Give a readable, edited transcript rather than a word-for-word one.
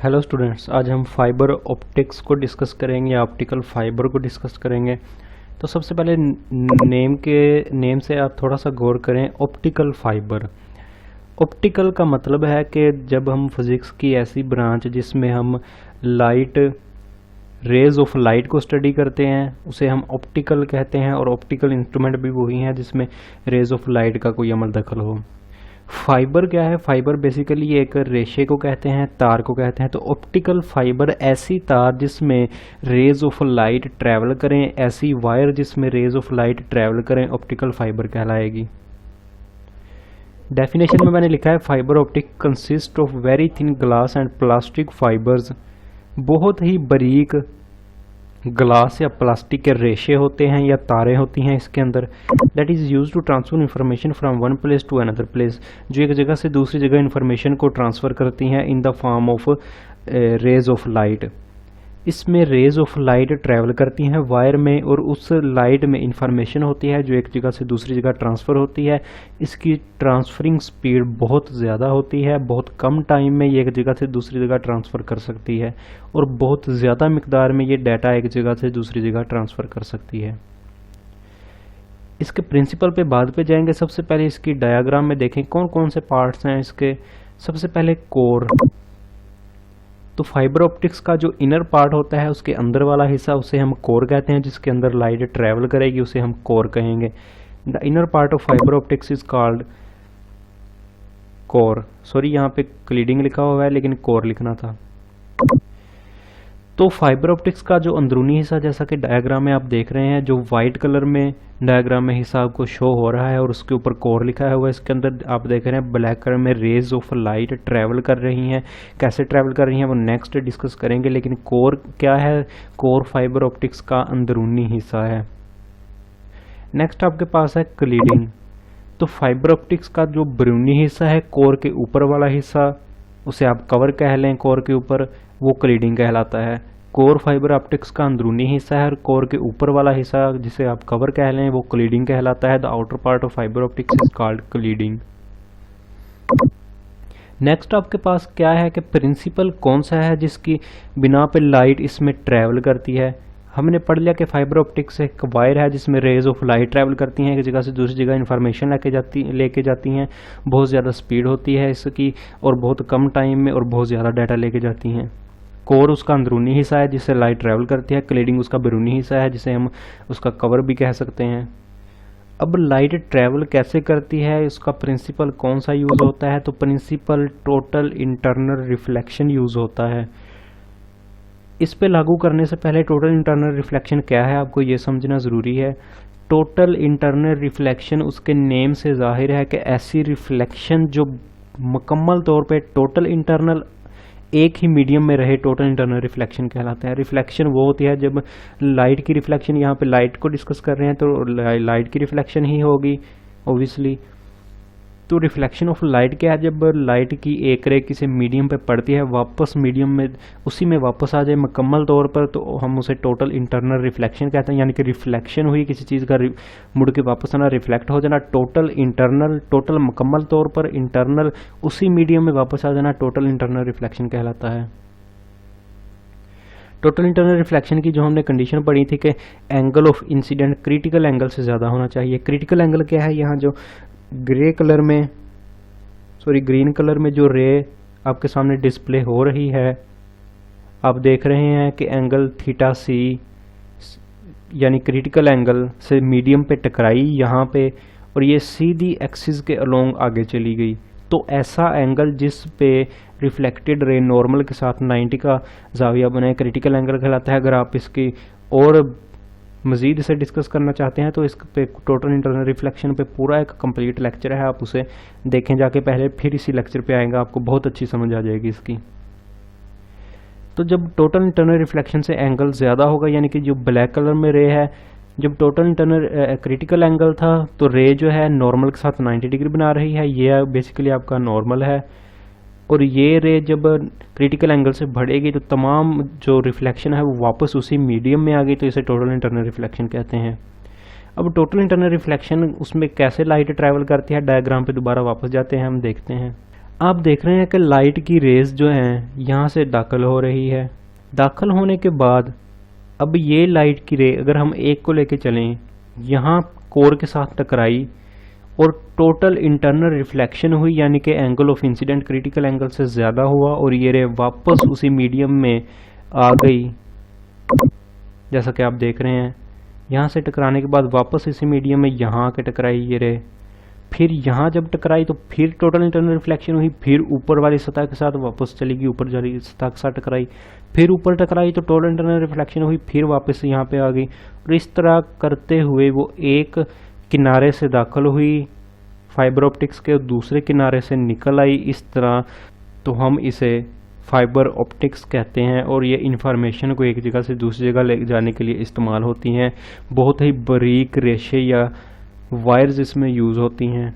Hello students, आज हम fibre optics को डिस्कस करेंगे या ऑप्टिकल फाइबर को डिस्कस करेंगे। तो सबसे पहले नेम से आप थोड़ा सा गौर करें। ऑप्टिकल फाइबर, ऑप्टिकल का मतलब है कि जब हम फिज़िक्स की ऐसी ब्रांच जिसमें हम लाइट रेज ऑफ लाइट को स्टडी करते हैं उसे हम ऑप्टिकल कहते हैं, और ऑप्टिकल इंस्ट्रूमेंट भी वही हैं जिसमें रेज ऑफ लाइट का कोई अमल दखल हो। फाइबर क्या है? फाइबर बेसिकली एक रेशे को कहते हैं, तार को कहते हैं। तो ऑप्टिकल फाइबर ऐसी तार जिसमें रेज ऑफ लाइट ट्रैवल करें, ऐसी वायर जिसमें रेज ऑफ लाइट ट्रैवल करें, ऑप्टिकल फाइबर कहलाएगी। डेफिनेशन में मैंने लिखा है fibre optic consist of very thin glass and plastic fibres. बहुत ही बारीक ग्लास या प्लास्टिक के रेशे होते हैं या तारें होती हैं इसके अंदर, that is use to transfer information from one place to another place, जो एक जगह से दूसरी जगह इंफॉर्मेशन को ट्रांसफ़र करती हैं in the form of rays of light. इसमें रेज ऑफ लाइट ट्रैवल करती हैं वायर में, और उस लाइट में इंफॉर्मेशन होती है जो एक जगह से दूसरी जगह ट्रांसफ़र होती है। इसकी ट्रांसफरिंग स्पीड बहुत ज़्यादा होती है, बहुत कम टाइम में ये एक जगह से दूसरी जगह ट्रांसफ़र कर सकती है, और बहुत ज़्यादा मिकदार में ये डाटा एक जगह से दूसरी जगह ट्रांसफ़र कर सकती है। इसके प्रिंसिपल पे बाद पे जाएंगे। सबसे पहले इसकी डायग्राम में देखें कौन कौन से पार्ट्स हैं इसके। सबसे पहले कोर। तो फाइबर ऑप्टिक्स का जो इनर पार्ट होता है उसके अंदर वाला हिस्सा उसे हम कोर कहते हैं, जिसके अंदर लाइट ट्रैवल करेगी उसे हम कोर कहेंगे। The inner part of fibre optics is called core. Sorry, यहाँ पे क्लीडिंग लिखा हुआ है लेकिन कोर लिखना था। तो फाइबर ऑप्टिक्स का जो अंदरूनी हिस्सा, जैसा कि डायग्राम में आप देख रहे हैं, जो वाइट कलर में डायग्राम में हिस्सा आपको शो हो रहा है और उसके ऊपर कोर लिखा है हुआ है, इसके अंदर आप देख रहे हैं ब्लैक कलर में रेज ऑफ लाइट ट्रैवल कर रही हैं। कैसे ट्रैवल कर रही हैं वो नेक्स्ट डिस्कस करेंगे, लेकिन कोर क्या है? कोर फाइबर ऑप्टिक्स का अंदरूनी हिस्सा है। नेक्स्ट आपके पास है क्लीडिंग। तो फाइबर ऑप्टिक्स का जो बैरूनी हिस्सा है, कोर के ऊपर वाला हिस्सा, उसे आप कवर कह लें कोर के ऊपर, वो क्लीडिंग कहलाता है। कोर फाइबर ऑप्टिक्स का अंदरूनी हिस्सा है और कोर के ऊपर वाला हिस्सा जिसे आप कवर कह लें वो क्लीडिंग कहलाता है। The outer part of fibre optics is called क्लीडिंग। Next आपके पास क्या है कि प्रिंसिपल कौन सा है जिसकी बिना पे लाइट इसमें ट्रैवल करती है। हमने पढ़ लिया कि फाइबर ऑप्टिक्स एक वायर है जिसमें रेज ऑफ लाइट ट्रैवल करती हैं, एक जगह से दूसरी जगह इंफॉर्मेशन लेके जाती हैं। बहुत ज़्यादा स्पीड होती है इसकी और बहुत कम टाइम में और बहुत ज़्यादा डाटा लेके जाती हैं। कोर उसका अंदरूनी हिस्सा है जिससे लाइट ट्रैवल करती है। क्लीडिंग उसका बैरूनी हिस्सा है जिसे हम उसका कवर भी कह सकते हैं। अब लाइट ट्रैवल कैसे करती है, उसका प्रिंसिपल कौन सा यूज़ होता है? तो principle total internal reflection use होता है। इस पे लागू करने से पहले टोटल इंटरनल रिफ्लेक्शन क्या है आपको ये समझना ज़रूरी है। टोटल इंटरनल रिफ्लेक्शन उसके नेम से जाहिर है कि ऐसी रिफ्लेक्शन जो मुकम्मल तौर पे टोटल इंटरनल एक ही मीडियम में रहे, टोटल इंटरनल रिफ्लेक्शन कहलाता है। रिफ्लेक्शन वो होती है जब लाइट की रिफ्लेक्शन, यहाँ पे लाइट को डिस्कस कर रहे हैं तो लाइट की रिफ्लेक्शन ही होगी ऑब्वियसली। तो रिफ्लेक्शन ऑफ लाइट क्या है? जब लाइट की एक रे किसी मीडियम पे पड़ती है, वापस मीडियम में उसी में वापस आ जाए मुकम्मल तौर पर, तो हम उसे टोटल इंटरनल रिफ्लेक्शन कहते हैं। यानी कि रिफ्लेक्शन हुई किसी चीज़ का, मुड़ के वापस आना, रिफ्लेक्ट हो जाना। टोटल इंटरनल, टोटल मुकम्मल तौर पर, इंटरनल उसी मीडियम में वापस आ जाना, टोटल इंटरनल रिफ्लेक्शन कहलाता है। टोटल इंटरनल रिफ्लेक्शन की जो हमने कंडीशन पढ़ी थी कि angle of incident critical angle से ज़्यादा होना चाहिए। क्रिटिकल एंगल क्या है? यहाँ जो ग्रीन कलर में जो रे आपके सामने डिस्प्ले हो रही है, आप देख रहे हैं कि एंगल थीटा सी यानी क्रिटिकल एंगल से मीडियम पे टकराई यहाँ पे, और ये सीधी एक्सिस के अलोंग आगे चली गई। तो ऐसा एंगल जिस पे रिफ्लेक्टेड रे नॉर्मल के साथ 90 का जाविया बनाए क्रिटिकल एंगल कहलाता है। अगर आप इसकी और मज़ीद इसे डिस्कस करना चाहते हैं तो इस पे टोटल इंटरनल रिफ्लेक्शन पे पूरा एक कंप्लीट लेक्चर है, आप उसे देखें जाके पहले, फिर इसी लेक्चर पे आएगा, आपको बहुत अच्छी समझ आ जाएगी इसकी। तो जब टोटल इंटरनल रिफ्लेक्शन से एंगल ज़्यादा होगा, यानी कि जो ब्लैक कलर में रे है, जब टोटल इंटरनल क्रिटिकल एंगल था तो रे जो है नॉर्मल के साथ 90 डिग्री बना रही है, ये बेसिकली आपका नॉर्मल है। और ये रे जब क्रिटिकल एंगल से बढ़ेगी तो तमाम जो रिफ्लेक्शन है वो वापस उसी मीडियम में आ गई, तो इसे टोटल इंटरनल रिफ्लेक्शन कहते हैं। अब टोटल इंटरनल रिफ्लेक्शन उसमें कैसे लाइट ट्रैवल करती है, डायग्राम पे दोबारा वापस जाते हैं, हम देखते हैं। आप देख रहे हैं कि लाइट की रेज जो हैं यहाँ से दाखिल हो रही है। दाखिल होने के बाद अब ये लाइट की रे अगर हम एक को लेके चलें, यहाँ कोर के साथ टकराई और टोटल इंटरनल रिफ्लेक्शन हुई, यानी कि angle of incident critical angle से ज़्यादा हुआ और ये रे वापस उसी मीडियम में आ गई। जैसा कि आप देख रहे हैं, यहाँ से टकराने के बाद वापस इसी मीडियम में यहाँ आके टकराई ये रे, फिर यहाँ जब टकराई तो फिर टोटल इंटरनल रिफ्लेक्शन हुई, फिर ऊपर वाली सतह के साथ वापस चली गई, ऊपर वाली सतह के साथ टकराई, फिर ऊपर टकराई तो टोटल इंटरनल रिफ्लेक्शन हुई, फिर वापस यहाँ पे आ गई। और इस तरह करते हुए वो एक किनारे से दाखिल हुई फाइबर ऑप्टिक्स के, दूसरे किनारे से निकल आई इस तरह। तो हम इसे फाइबर ऑप्टिक्स कहते हैं और ये इंफॉर्मेशन को एक जगह से दूसरी जगह ले जाने के लिए इस्तेमाल होती हैं। बहुत ही बारीक रेशे या वायर्स इसमें यूज़ होती हैं।